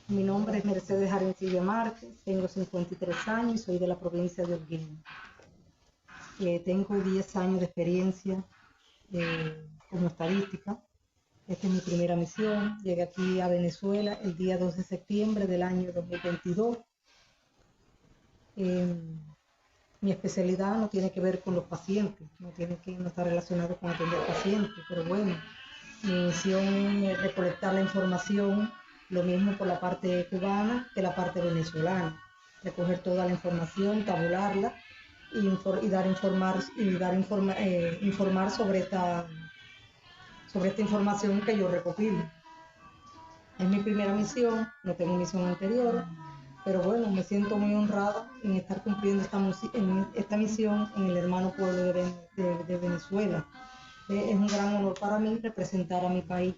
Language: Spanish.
Mi nombre es Mercedes Arencibia Márquez, tengo 53 años y soy de la provincia de Holguín. Tengo 10 años de experiencia como estadística. Esta es mi primera misión. Llegué aquí a Venezuela el día 2 de septiembre del año 2022. Mi especialidad no tiene que ver con los pacientes, no está relacionado con atender pacientes, pero bueno, mi misión es recolectar la información, lo mismo por la parte cubana que la parte venezolana, recoger toda la información, tabularla informar sobre esta información que yo recopilo. Es mi primera misión, no tengo misión anterior, pero bueno, me siento muy honrada en estar cumpliendo esta misión en el hermano pueblo de Venezuela. Es un gran honor para mí representar a mi país.